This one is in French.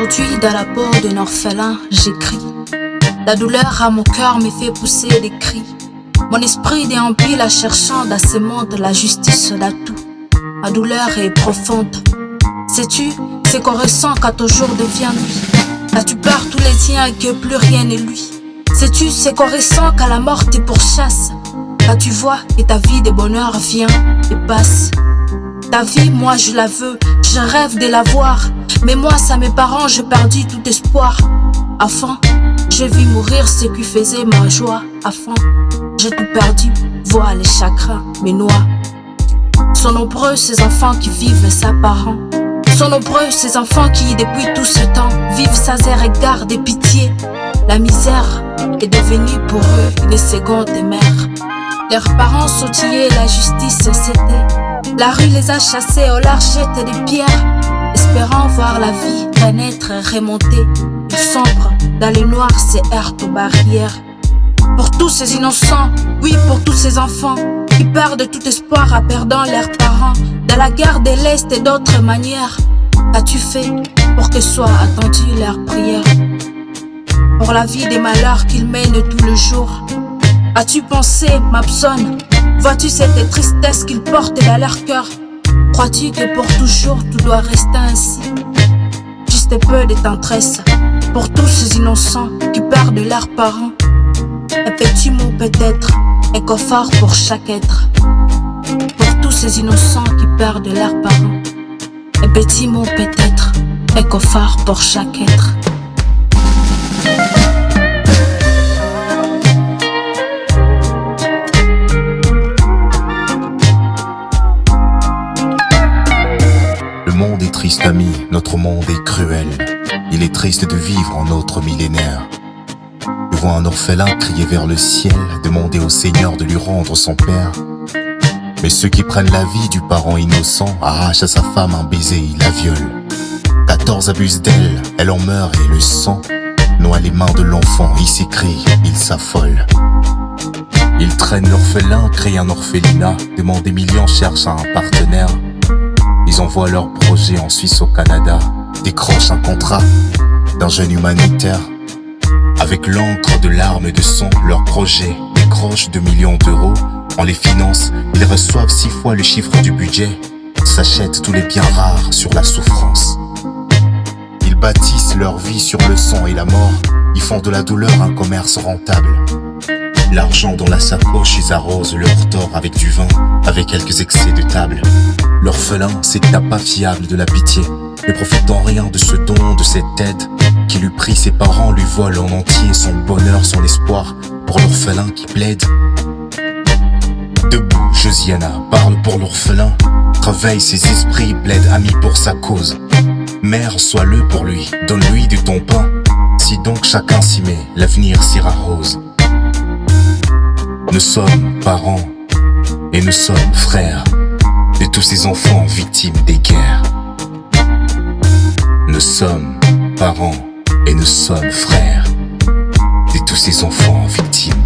Aujourd'hui, dans la peau d'un orphelin, j'écris. La douleur à mon cœur me fait pousser des cris. Mon esprit déambule en cherchant dans ce monde la justice d'atout. Ma douleur est profonde. Sais-tu ce qu'on ressent quand ton jour devient nuit? Quand tu perds tous les tiens et que plus rien n'est lui. Sais-tu ce qu'on ressent quand la mort te pourchasse? Quand tu vois que ta vie de bonheur vient et passe. Ta vie, moi je la veux, je rêve de la voir. Mais moi, ça mes parents, j'ai perdu tout espoir. Enfin, je vis mourir ce qui faisait ma joie. Enfin, j'ai tout perdu, vois les chagrins, mes noix. Sont nombreux ces enfants qui vivent sans parents. Sont nombreux ces enfants qui, depuis tout ce temps, vivent sans regard de pitié. La misère est devenue pour eux une seconde mère. Leurs parents sautillaient, la justice c'était. La rue les a chassés, on leur jette des pierres. Espérant voir la vie renaître et remonter. Ils sombrent dans les noirs, se heurtent aux barrières. Pour tous ces innocents, oui pour tous ces enfants qui perdent tout espoir en perdant leurs parents. Dans la guerre de l'Est et d'autres manières, qu'as-tu fait pour que soient attendues leurs prières? Pour la vie des malheurs qu'ils mènent tout le jour, as-tu pensé, ma personne? Vois-tu cette tristesse qu'ils portent dans leur cœur? Crois-tu que pour toujours tout doit rester ainsi? Juste peu de tendresse pour tous ces innocents qui perdent leurs parents. Un petit mot peut-être, un confort pour chaque être. Pour tous ces innocents qui perdent leurs parents. Un petit mot peut-être, un confort pour chaque être. Le monde est triste, ami, notre monde est cruel. Il est triste de vivre en notre millénaire. Je vois un orphelin crier vers le ciel, demander au Seigneur de lui rendre son père. Mais ceux qui prennent la vie du parent innocent arrachent à sa femme un baiser, ils la violent. 14 abusent d'elle, elle en meurt et le sang noie les mains de l'enfant, il s'écrie, il s'affole. Ils traînent l'orphelin, créent un orphelinat, demandent des millions, cherchent un partenaire. Ils envoient leur projet en Suisse, au Canada, décrochent un contrat d'un jeune humanitaire. Avec l'encre de larmes et de sang, leur projet décroche 2 millions d'euros. En les finance, ils reçoivent 6 fois le chiffre du budget, s'achètent tous les biens rares sur la souffrance. Ils bâtissent leur vie sur le sang et la mort, ils font de la douleur un commerce rentable. L'argent dans la sacoche, ils arrosent leur tort avec du vin, avec quelques excès de table. L'orphelin, c'est un pas fiable de la pitié, ne profitant rien de ce don, de cette aide qui lui prie. Ses parents lui volent en entier son bonheur, son espoir pour l'orphelin qui plaide. Debout, Josiana parle pour l'orphelin, travaille ses esprits, plaide ami pour sa cause. Mère, sois-le pour lui, donne-lui de ton pain. Si donc chacun s'y met, l'avenir sera rose. Nous sommes parents et nous sommes frères de tous ces enfants victimes des guerres. Nous sommes parents et nous sommes frères de tous ces enfants victimes